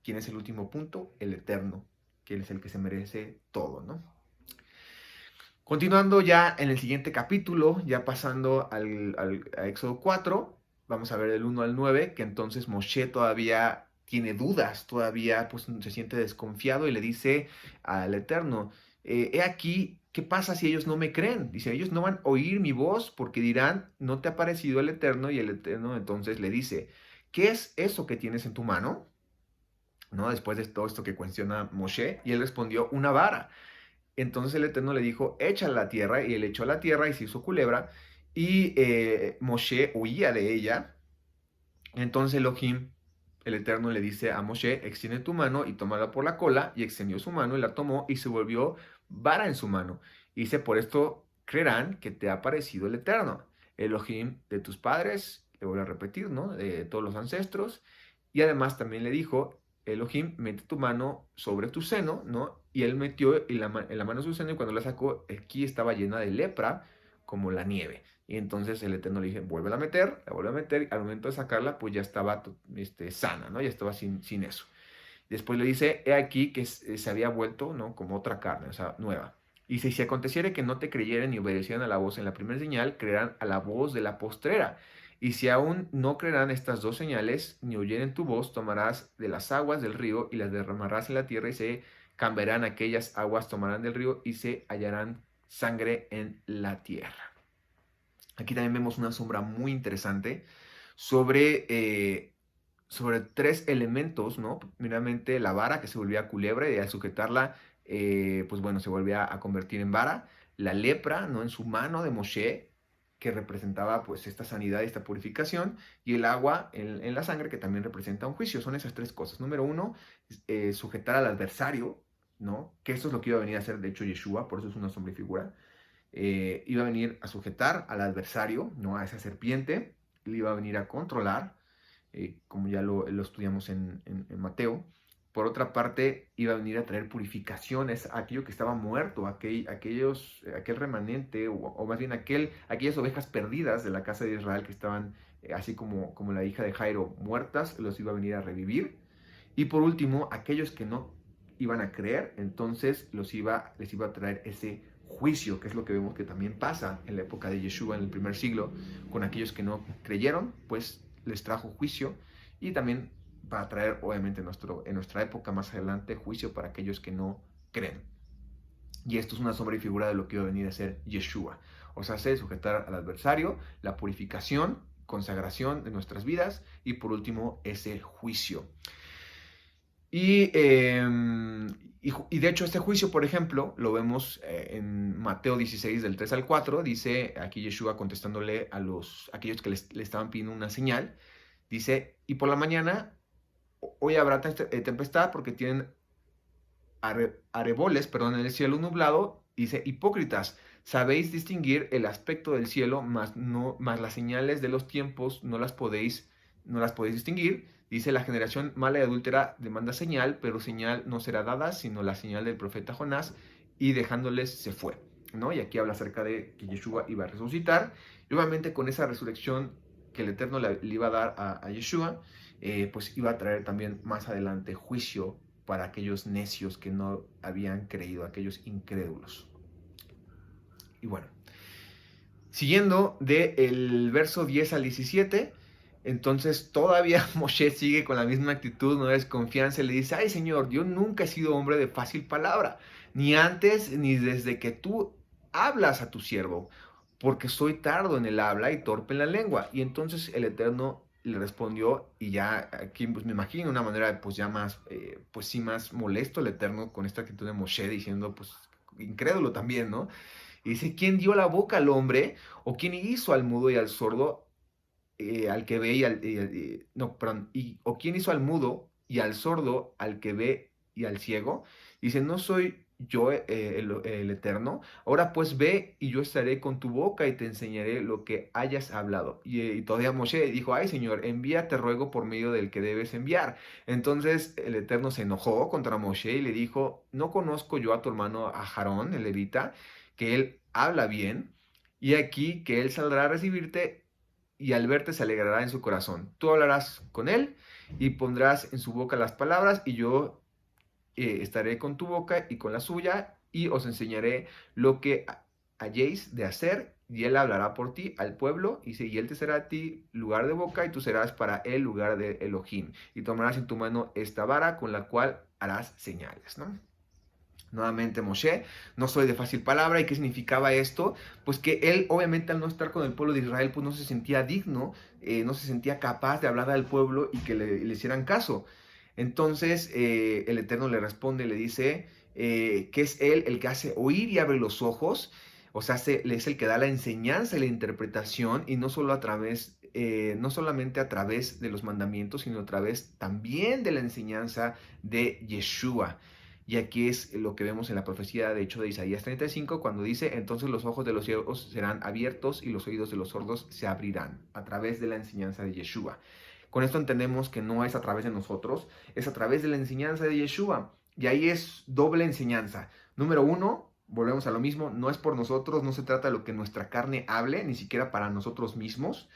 ¿quién es el último punto? El Eterno, quien es el que se merece todo, ¿no? Continuando ya en el siguiente capítulo, ya pasando a Éxodo 4, vamos a ver del 1 al 9, que entonces Moshe todavía tiene dudas, todavía pues se siente desconfiado y le dice al Eterno, he aquí, ¿qué pasa si ellos no me creen? Dice, ellos no van a oír mi voz porque dirán, no te ha parecido el Eterno, y el Eterno entonces le dice, ¿qué es eso que tienes en tu mano? ¿No? Después de todo esto que cuestiona Moshe, y él respondió, una vara. Entonces el Eterno le dijo, echa a la tierra, y él echó a la tierra y se hizo culebra, y Moshe huía de ella. Entonces Elohim, el Eterno, le dice a Moshe, extiende tu mano y tómala por la cola, y extendió su mano y la tomó y se volvió vara en su mano. Y dice, por esto creerán que te ha parecido el Eterno, Elohim de tus padres, le voy a repetir, ¿no? De todos los ancestros. Y además también le dijo, Elohim, mete tu mano sobre tu seno, ¿no? Y él metió en la mano su seno, y cuando la sacó, aquí estaba llena de lepra, como la nieve. Y entonces el Eterno le dije, vuelve a meter, la vuelve a meter, y al momento de sacarla, pues ya estaba sana, ¿no? Ya estaba sin eso. Después le dice, he aquí que se había vuelto, ¿no? Como otra carne, o sea, nueva. Y si aconteciere que no te creyeren ni obedecieran a la voz en la primera señal, creerán a la voz de la postrera. Y si aún no creerán estas dos señales, ni oyeren tu voz, tomarás de las aguas del río y las derramarás en la tierra, y se cambiarán aquellas aguas, tomarán del río y se hallarán sangre en la tierra. Aquí también vemos una sombra muy interesante sobre tres elementos, ¿no? Primeramente la vara, que se volvía culebra, y al sujetarla, pues bueno, se volvía a convertir en vara. La lepra, ¿no? En su mano de Moshe, que representaba pues esta sanidad y esta purificación, y el agua en la sangre, que también representa un juicio. Son esas tres cosas. Número uno, sujetar al adversario, ¿no? Que esto es lo que iba a venir a hacer, de hecho, Yeshua, por eso es una sombra y figura. Iba a venir a sujetar al adversario, ¿no? A esa serpiente, le iba a venir a controlar, como ya lo estudiamos en Mateo. Por otra parte, iba a venir a traer purificaciones a aquello que estaba muerto, aquel remanente, o más bien aquellas ovejas perdidas de la casa de Israel que estaban, así como la hija de Jairo, muertas, los iba a venir a revivir. Y por último, aquellos que no iban a creer, entonces les iba a traer ese juicio, que es lo que vemos que también pasa en la época de Yeshua en el primer siglo, con aquellos que no creyeron, pues les trajo juicio, y también va a traer, obviamente, en nuestra época más adelante, juicio para aquellos que no creen. Y esto es una sombra y figura de lo que iba a venir a ser Yeshua. O sea, sujetar al adversario, la purificación, consagración de nuestras vidas, y por último, ese juicio. Y de hecho este juicio, por ejemplo, lo vemos en Mateo 16, del 3 al 4, dice aquí Yeshua contestándole a aquellos que le estaban pidiendo una señal, dice, y por la mañana hoy habrá tempestad porque tienen areboles, perdón, en el cielo nublado, dice, hipócritas, sabéis distinguir el aspecto del cielo, mas las señales de los tiempos no las podéis distinguir. Dice, la generación mala y adúltera demanda señal, pero señal no será dada, sino la señal del profeta Jonás, y dejándoles se fue, ¿no? Y aquí habla acerca de que Yeshua iba a resucitar, y obviamente con esa resurrección que el Eterno le iba a dar a Yeshua, pues iba a traer también más adelante juicio para aquellos necios que no habían creído, aquellos incrédulos. Y bueno, siguiendo del verso 10 al 17, entonces todavía Moshe sigue con la misma actitud, no desconfianza, y le dice, ay Señor, yo nunca he sido hombre de fácil palabra, ni antes ni desde que tú hablas a tu siervo, porque soy tardo en el habla y torpe en la lengua. Y entonces el Eterno le respondió, y ya aquí pues, me imagino una manera pues ya más, pues sí, más molesto el Eterno con esta actitud de Moshe, diciendo pues incrédulo también, ¿no? Y dice, ¿quién dio la boca al hombre? ¿O quién hizo al mudo y al sordo, al que ve no, perdón, o quién hizo al mudo y al sordo, al que ve y al ciego? Dice, ¿no soy yo el Eterno? Ahora pues ve y yo estaré con tu boca y te enseñaré lo que hayas hablado. Y todavía Moshe dijo, ay Señor, envía, te ruego, por medio del que debes enviar. Entonces el Eterno se enojó contra Moshe y le dijo, ¿no conozco yo a tu hermano a Aarón, el levita, que él habla bien? Y aquí que él saldrá a recibirte, y al verte se alegrará en su corazón. Tú hablarás con él y pondrás en su boca las palabras, y yo estaré con tu boca y con la suya, y os enseñaré lo que halléis de hacer, y él hablará por ti al pueblo, y él te será a ti lugar de boca, y tú serás para él lugar de Elohim, y tomarás en tu mano esta vara con la cual harás señales, ¿no? Nuevamente Moshe, no soy de fácil palabra. ¿Y qué significaba esto? Pues que él, obviamente, al no estar con el pueblo de Israel, pues no se sentía digno, no se sentía capaz de hablar al pueblo y que le hicieran caso. Entonces el Eterno le responde, le dice que es él el que hace oír y abre los ojos, o sea, es el que da la enseñanza y la interpretación, y no solo no solamente a través de los mandamientos, sino a través también de la enseñanza de Yeshua. Y aquí es lo que vemos en la profecía, de hecho, de Isaías 35, cuando dice, entonces los ojos de los ciegos serán abiertos y los oídos de los sordos se abrirán, a través de la enseñanza de Yeshua. Con esto entendemos que no es a través de nosotros, es a través de la enseñanza de Yeshua. Y ahí es doble enseñanza. Número uno, volvemos a lo mismo, no es por nosotros, no se trata de lo que nuestra carne hable, ni siquiera para nosotros mismos.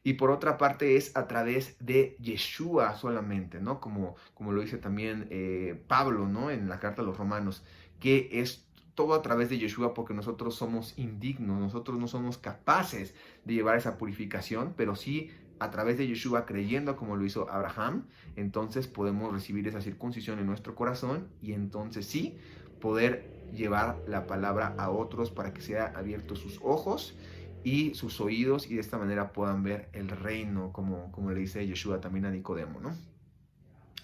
Y por otra parte es a través de Yeshua solamente, ¿no? Como lo dice también Pablo, ¿no? En la carta a los Romanos, que es todo a través de Yeshua, porque nosotros somos indignos, nosotros no somos capaces de llevar esa purificación, pero sí a través de Yeshua, creyendo como lo hizo Abraham, entonces podemos recibir esa circuncisión en nuestro corazón, y entonces sí poder llevar la palabra a otros para que sean abiertos sus ojos y sus oídos, y de esta manera puedan ver el reino, como le dice Yeshua también a Nicodemo, ¿no?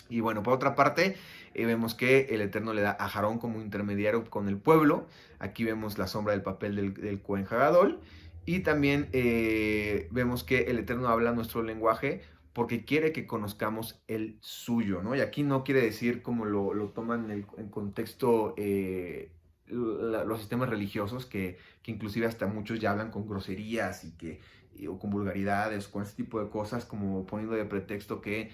Y bueno, por otra parte, vemos que el Eterno le da a Aarón como intermediario con el pueblo. Aquí vemos la sombra del papel del Cohen Hagadol. Y también vemos que el Eterno habla nuestro lenguaje porque quiere que conozcamos el suyo, ¿no? Y aquí no quiere decir, como lo toman en contexto los sistemas religiosos, que inclusive hasta muchos ya hablan con groserías, y que o con vulgaridades, con ese tipo de cosas, como poniendo de pretexto que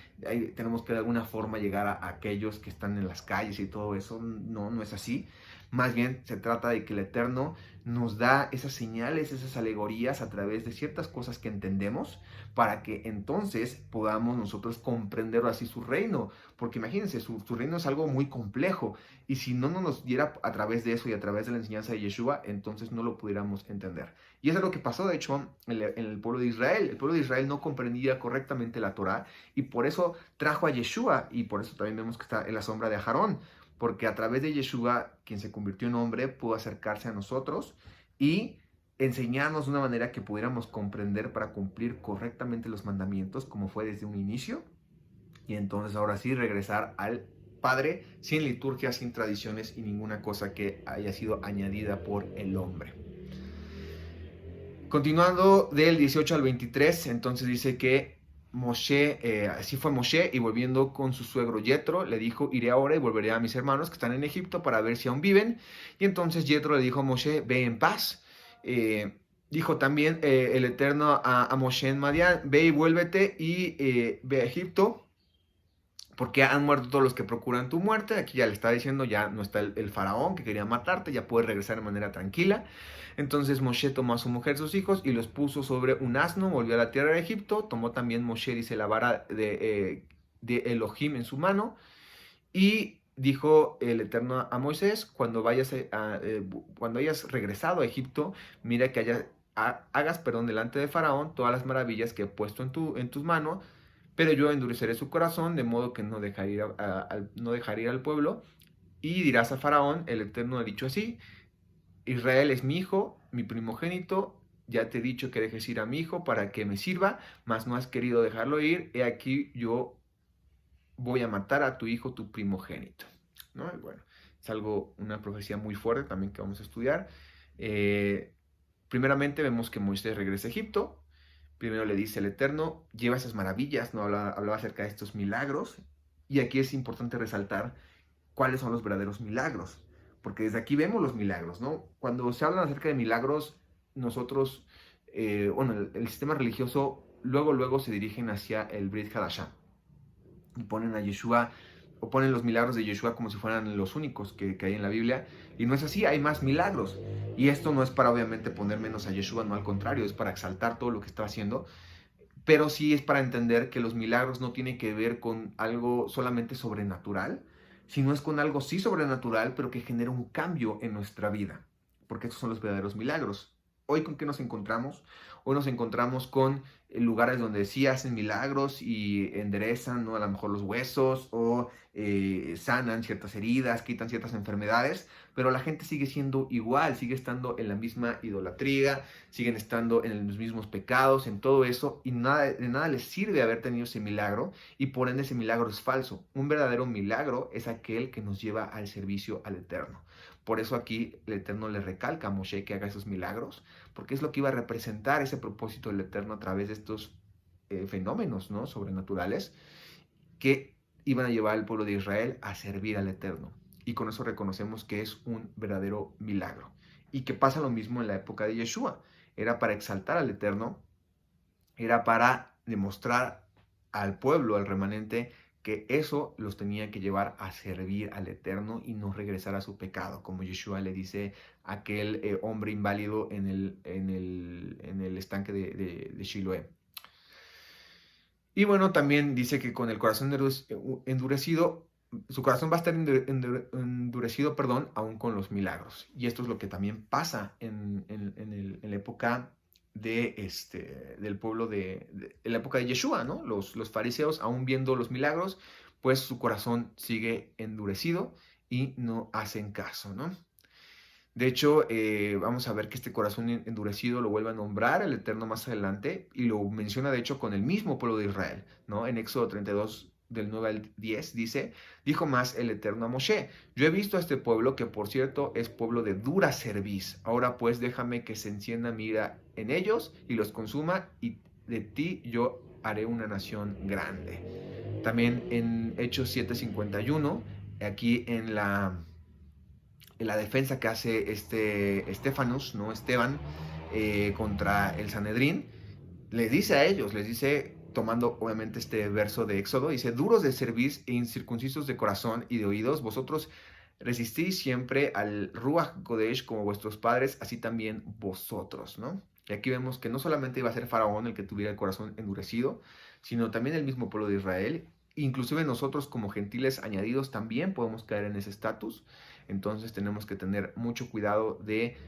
tenemos que de alguna forma llegar a aquellos que están en las calles y todo eso. No, no es así. Más bien se trata de que el Eterno nos da esas señales, esas alegorías a través de ciertas cosas que entendemos, para que entonces podamos nosotros comprender así su reino. Porque imagínense, su reino es algo muy complejo, y si no nos diera a través de eso y a través de la enseñanza de Yeshua, entonces no lo pudiéramos entender. Y eso es lo que pasó, de hecho, en el pueblo de Israel. El pueblo de Israel no comprendía correctamente la Torá, y por eso trajo a Yeshua, y por eso también vemos que está en la sombra de Aarón, porque a través de Yeshua, quien se convirtió en hombre, pudo acercarse a nosotros y enseñarnos de una manera que pudiéramos comprender para cumplir correctamente los mandamientos, como fue desde un inicio, y entonces ahora sí regresar al Padre sin liturgia, sin tradiciones y ninguna cosa que haya sido añadida por el hombre. Continuando del 18 al 23, entonces dice que Moshe, así fue Moshe, y volviendo con su suegro Yetro, le dijo: iré ahora y volveré a mis hermanos que están en Egipto para ver si aún viven. Y entonces Yetro le dijo a Moshe: ve en paz. Dijo también el Eterno a Moshe en Madián: ve y vuélvete y ve a Egipto, porque han muerto todos los que procuran tu muerte. Aquí ya le está diciendo, ya no está el faraón que quería matarte, ya puedes regresar de manera tranquila. Entonces Moshe tomó a su mujer, sus hijos, y los puso sobre un asno, volvió a la tierra de Egipto. Tomó también Moshe, dice, la vara de Elohim en su mano, y dijo el Eterno a Moisés: cuando cuando hayas regresado a Egipto, mira que hagas delante de Faraón todas las maravillas que he puesto en tus manos, pero yo endureceré su corazón, de modo que no dejaré ir al pueblo. Y dirás a Faraón: el Eterno ha dicho así: Israel es mi hijo, mi primogénito. Ya te he dicho que dejes ir a mi hijo para que me sirva, mas no has querido dejarlo ir. He aquí, yo voy a matar a tu hijo, tu primogénito, ¿no? Y bueno, es una profecía muy fuerte también que vamos a estudiar. Primeramente vemos que Moisés regresa a Egipto. Primero le dice el Eterno: lleva esas maravillas, ¿no? Hablaba acerca de estos milagros. Y aquí es importante resaltar cuáles son los verdaderos milagros, porque desde aquí vemos los milagros, ¿no? Cuando se habla acerca de milagros, nosotros, bueno, el sistema religioso luego se dirigen hacia el Brit Hadashah, y ponen a Yeshua, o ponen los milagros de Yeshua como si fueran los únicos que hay en la Biblia, y no es así, hay más milagros. Y esto no es para obviamente poner menos a Yeshua, no, al contrario, es para exaltar todo lo que está haciendo, pero sí es para entender que los milagros no tienen que ver con algo solamente sobrenatural, sino es con algo sí sobrenatural, pero que genera un cambio en nuestra vida, porque estos son los verdaderos milagros. Hoy, ¿con qué nos encontramos? Hoy nos encontramos con lugares donde sí hacen milagros y enderezan, ¿no?, a lo mejor los huesos, o sanan ciertas heridas, quitan ciertas enfermedades, pero la gente sigue siendo igual, sigue estando en la misma idolatría, siguen estando en los mismos pecados, en todo eso, y de nada les sirve haber tenido ese milagro, y por ende ese milagro es falso. Un verdadero milagro es aquel que nos lleva al servicio al Eterno. Por eso aquí el Eterno le recalca a Moshe que haga esos milagros, porque es lo que iba a representar ese propósito del Eterno a través de estos fenómenos, ¿no?, sobrenaturales, que iban a llevar al pueblo de Israel a servir al Eterno. Y con eso reconocemos que es un verdadero milagro. Y que pasa lo mismo en la época de Yeshua. Era para exaltar al Eterno, era para demostrar al pueblo, al remanente, que eso los tenía que llevar a servir al Eterno y no regresar a su pecado, como Yeshua le dice a aquel hombre inválido en el estanque de Shiloé. Y bueno, también dice que con el corazón endurecido, su corazón va a estar endurecido, aún con los milagros. Y esto es lo que también pasa en la época del pueblo en la época de Yeshua, ¿no? Los fariseos, aún viendo los milagros, pues su corazón sigue endurecido y no hacen caso, ¿no? De hecho, vamos a ver que este corazón endurecido lo vuelve a nombrar el Eterno más adelante, y lo menciona de hecho con el mismo pueblo de Israel, ¿no? En Éxodo 32, del 9 al 10, dice: dijo más el Eterno a Moshe: yo he visto a este pueblo, que por cierto es pueblo de dura cerviz. Ahora pues déjame que se encienda mi ira en ellos y los consuma, y de ti yo haré una nación grande. También en Hechos 7:51, aquí en la defensa que hace Estefanos, ¿no?, Esteban, contra el Sanedrín, les dice a ellos, les dice, tomando obviamente este verso de Éxodo, dice, duros de cerviz e incircuncisos de corazón y de oídos, vosotros resistís siempre al Ruach Kodesh como vuestros padres, así también vosotros, ¿no? Y aquí vemos que no solamente iba a ser Faraón el que tuviera el corazón endurecido, sino también el mismo pueblo de Israel. Inclusive nosotros como gentiles añadidos también podemos caer en ese estatus. Entonces tenemos que tener mucho cuidado de,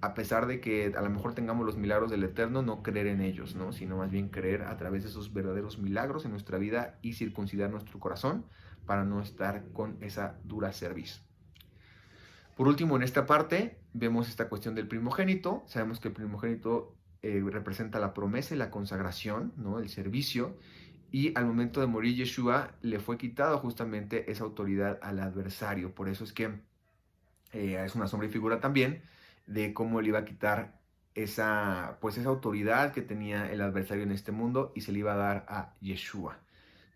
a pesar de que a lo mejor tengamos los milagros del Eterno, no creer en ellos, ¿no? Sino más bien creer a través de esos verdaderos milagros en nuestra vida y circuncidar nuestro corazón para no estar con esa dura cerviz. Por último, en esta parte vemos esta cuestión del primogénito. Sabemos que el primogénito representa la promesa y la consagración, ¿no? El servicio. Y al momento de morir Yeshua le fue quitado justamente esa autoridad al adversario. Por eso es que es una sombra y figura también de cómo le iba a quitar pues esa autoridad que tenía el adversario en este mundo y se le iba a dar a Yeshua,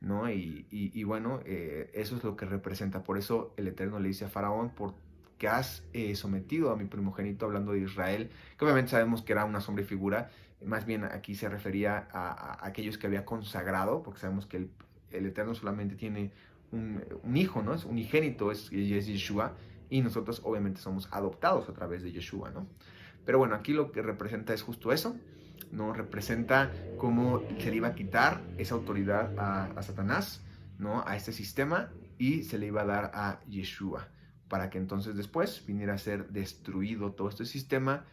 ¿no? Y bueno, eso es lo que representa. Por eso el Eterno le dice a Faraón, porque has sometido a mi primogénito, hablando de Israel, que obviamente sabemos que era una sombra y figura, más bien aquí se refería a aquellos que había consagrado, porque sabemos que el Eterno solamente tiene un hijo, ¿no? Es unigénito, es Yeshua, y nosotros obviamente somos adoptados a través de Yeshua, ¿no? Pero bueno, aquí lo que representa es justo eso, ¿no? Representa cómo se le iba a quitar esa autoridad a Satanás, ¿no? A este sistema, y se le iba a dar a Yeshua, para que entonces después viniera a ser destruido todo este sistema,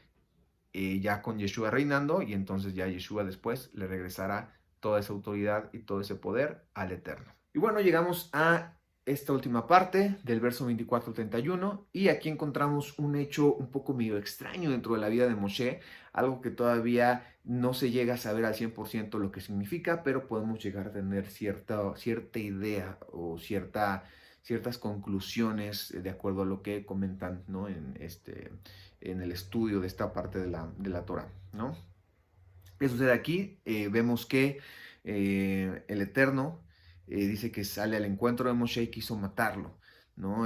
ya con Yeshua reinando, y entonces ya Yeshua después le regresará toda esa autoridad y todo ese poder al Eterno. Y bueno, llegamos a esta última parte del verso 24 al 31, y aquí encontramos un hecho un poco medio extraño dentro de la vida de Moshe, algo que todavía no se llega a saber al 100% lo que significa, pero podemos llegar a tener cierta idea o ciertas conclusiones de acuerdo a lo que comentan, ¿no? En el estudio de esta parte de la Torah, ¿no? ¿Qué sucede aquí? Vemos que el Eterno dice que sale al encuentro de Moshe y quiso matarlo, ¿no?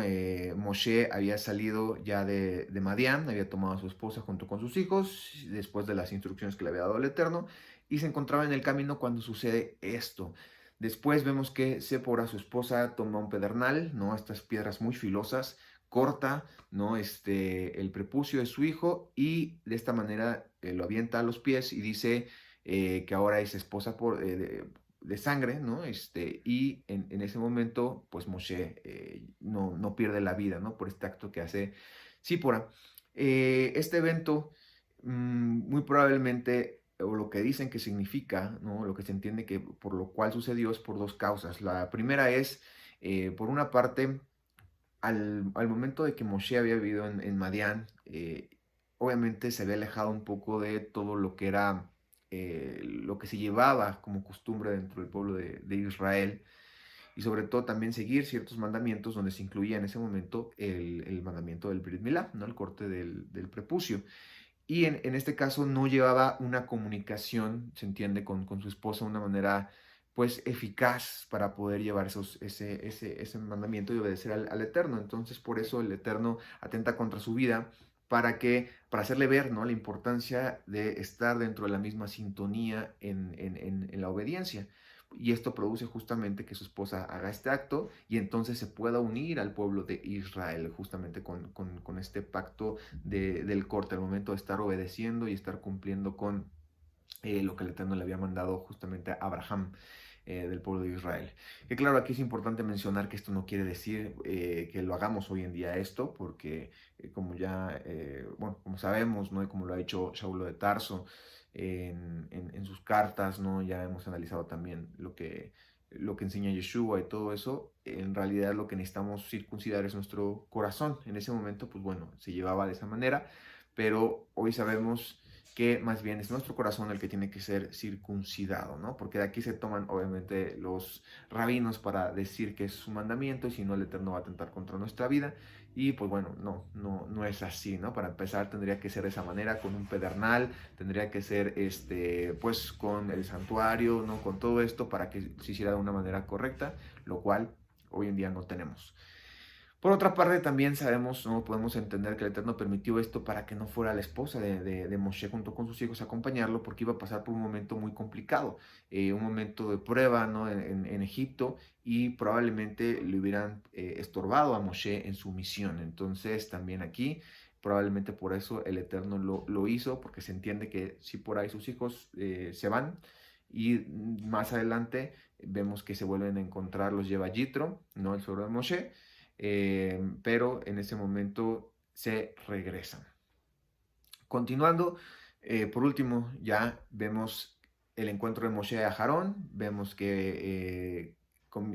Moshe había salido ya de Madián, había tomado a su esposa junto con sus hijos, después de las instrucciones que le había dado el Eterno, y se encontraba en el camino cuando sucede esto. Después vemos que Séfora, su esposa, toma un pedernal, ¿no? Estas piedras muy filosas, corta, ¿no? El prepucio de su hijo, y de esta manera lo avienta a los pies y dice que ahora es esposa de sangre, ¿no? Y en ese momento, pues Moshe no pierde la vida, ¿no? Por este acto que hace Sípora. Este evento, muy probablemente, o lo que dicen que significa, ¿no? Lo que se entiende que por lo cual sucedió es por dos causas. La primera es, por una parte, al momento de que Moshe había vivido en Madián, obviamente se había alejado un poco de todo lo que era, lo que se llevaba como costumbre dentro del pueblo de Israel, y sobre todo también seguir ciertos mandamientos donde se incluía en ese momento el mandamiento del Brit Milá, ¿no? El corte del prepucio. Y en este caso no llevaba una comunicación, se entiende, con su esposa de una manera pues eficaz para poder llevar ese mandamiento y obedecer al Eterno. Entonces por eso el Eterno atenta contra su vida para hacerle ver, ¿no? La importancia de estar dentro de la misma sintonía en la obediencia. Y esto produce justamente que su esposa haga este acto y entonces se pueda unir al pueblo de Israel, justamente con este pacto del corte, al momento de estar obedeciendo y estar cumpliendo con lo que el Eterno le había mandado justamente a Abraham, del pueblo de Israel. Que claro, aquí es importante mencionar que esto no quiere decir que lo hagamos hoy en día esto, porque como ya, bueno, como sabemos, ¿no? Y como lo ha hecho Saulo de Tarso en sus cartas, ¿no? Ya hemos analizado también lo que enseña Yeshua y todo eso. En realidad lo que necesitamos circuncidar es nuestro corazón. En ese momento, pues bueno, se llevaba de esa manera, pero hoy sabemos que más bien es nuestro corazón el que tiene que ser circuncidado, ¿no? Porque de aquí se toman obviamente los rabinos para decir que es un mandamiento, y si no el Eterno va a atentar contra nuestra vida, y pues bueno, no es así, ¿no? Para empezar tendría que ser de esa manera, con un pedernal, tendría que ser pues con el santuario, ¿no? Con todo esto para que se hiciera de una manera correcta, lo cual hoy en día no tenemos. Por otra parte, también sabemos, no podemos entender que el Eterno permitió esto para que no fuera la esposa de Moshe junto con sus hijos a acompañarlo, porque iba a pasar por un momento muy complicado, un momento de prueba, ¿no? En Egipto, y probablemente le hubieran estorbado a Moshe en su misión. Entonces, también aquí, probablemente por eso el Eterno lo hizo, porque se entiende que si por ahí sus hijos se van, y más adelante vemos que se vuelven a encontrar, los lleva Yitro, ¿no? El suegro de Moshe, pero en ese momento se regresan. Continuando, por último, ya vemos el encuentro de Moshe a Aarón, vemos que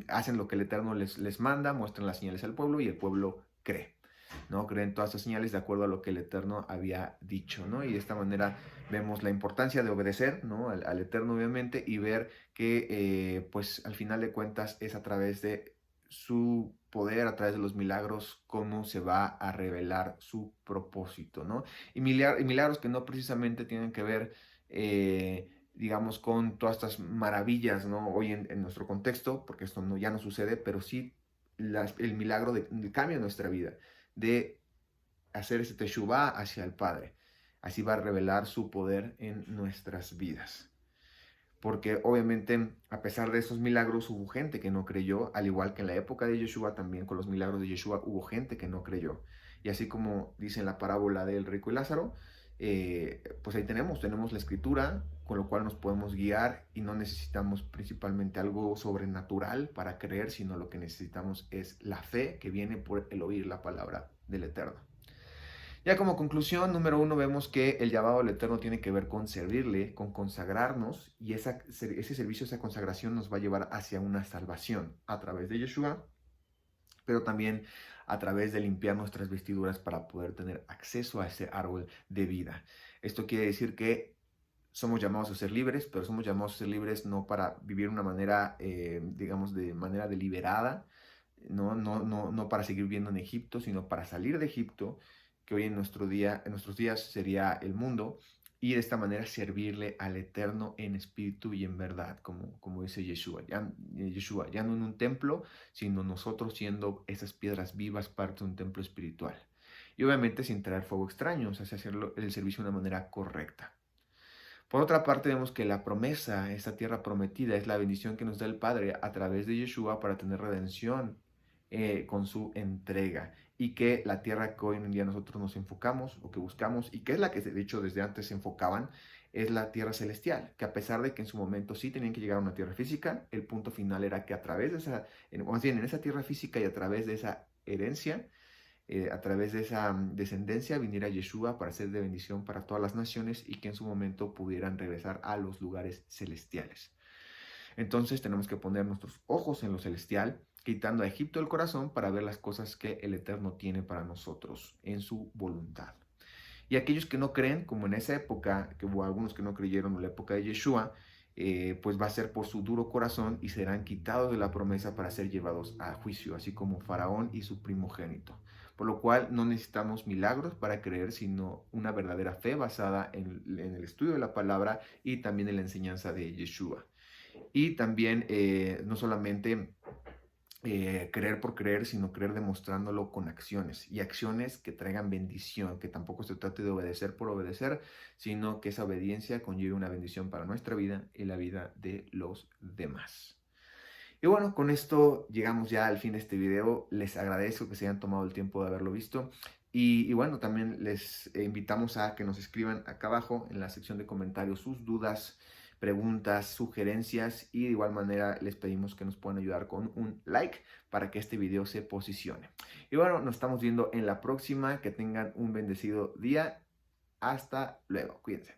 hacen lo que el Eterno les manda, muestran las señales al pueblo y el pueblo cree, ¿no? Creen todas estas señales de acuerdo a lo que el Eterno había dicho, ¿no? Y de esta manera vemos la importancia de obedecer, ¿no? Al Eterno, obviamente, y ver que, pues, al final de cuentas es a través de su poder, a través de los milagros, cómo se va a revelar su propósito, ¿no? Y milagros que no precisamente tienen que ver, digamos, con todas estas maravillas, ¿no? Hoy en nuestro contexto, porque esto no, ya no sucede, pero sí el milagro del cambio en nuestra vida, de hacer ese teshuvah hacia el Padre. Así va a revelar su poder en nuestras vidas. Porque obviamente, a pesar de esos milagros, hubo gente que no creyó, al igual que en la época de Yeshua, también con los milagros de Yeshua hubo gente que no creyó. Y así como dice en la parábola del rico y Lázaro, pues ahí tenemos la escritura, con lo cual nos podemos guiar y no necesitamos principalmente algo sobrenatural para creer, sino lo que necesitamos es la fe que viene por el oír la palabra del Eterno. Ya como conclusión, número 1, vemos que el llamado al Eterno tiene que ver con servirle, con consagrarnos, y ese servicio, esa consagración nos va a llevar hacia una salvación a través de Yeshua, pero también a través de limpiar nuestras vestiduras para poder tener acceso a ese árbol de vida. Esto quiere decir que somos llamados a ser libres, pero somos llamados a ser libres no para vivir una manera, digamos, de manera deliberada, no para seguir viviendo en Egipto, sino para salir de Egipto, que hoy en nuestros días sería el mundo, y de esta manera servirle al Eterno en espíritu y en verdad, como dice Yeshua, ya no en un templo, sino nosotros siendo esas piedras vivas parte de un templo espiritual. Y obviamente sin traer fuego extraño, o sea, hacerlo el servicio de una manera correcta. Por otra parte, vemos que la promesa, esta tierra prometida, es la bendición que nos da el Padre a través de Yeshua para tener redención con su entrega. Y que la tierra que hoy en día nosotros nos enfocamos o que buscamos, y que es la que de hecho desde antes se enfocaban, es la tierra celestial. Que a pesar de que en su momento sí tenían que llegar a una tierra física, el punto final era que a través de esa, más bien en esa tierra física y a través de esa herencia, a través de esa descendencia viniera Yeshua para ser de bendición para todas las naciones y que en su momento pudieran regresar a los lugares celestiales. Entonces tenemos que poner nuestros ojos en lo celestial, quitando a Egipto del corazón para ver las cosas que el Eterno tiene para nosotros en su voluntad. Y aquellos que no creen, como en esa época, que hubo algunos que no creyeron en la época de Yeshua, pues va a ser por su duro corazón y serán quitados de la promesa para ser llevados a juicio, así como Faraón y su primogénito. Por lo cual no necesitamos milagros para creer, sino una verdadera fe basada en el estudio de la palabra y también en la enseñanza de Yeshua. Y también no solamente creer por creer, sino creer demostrándolo con acciones, y acciones que traigan bendición, que tampoco se trate de obedecer por obedecer, sino que esa obediencia conlleve una bendición para nuestra vida y la vida de los demás. Y bueno, con esto llegamos ya al fin de este video. Les agradezco que se hayan tomado el tiempo de haberlo visto. Y bueno, también les invitamos a que nos escriban acá abajo en la sección de comentarios sus dudas, preguntas, sugerencias, y de igual manera les pedimos que nos puedan ayudar con un like para que este video se posicione. Y bueno, nos estamos viendo en la próxima. Que tengan un bendecido día. Hasta luego. Cuídense.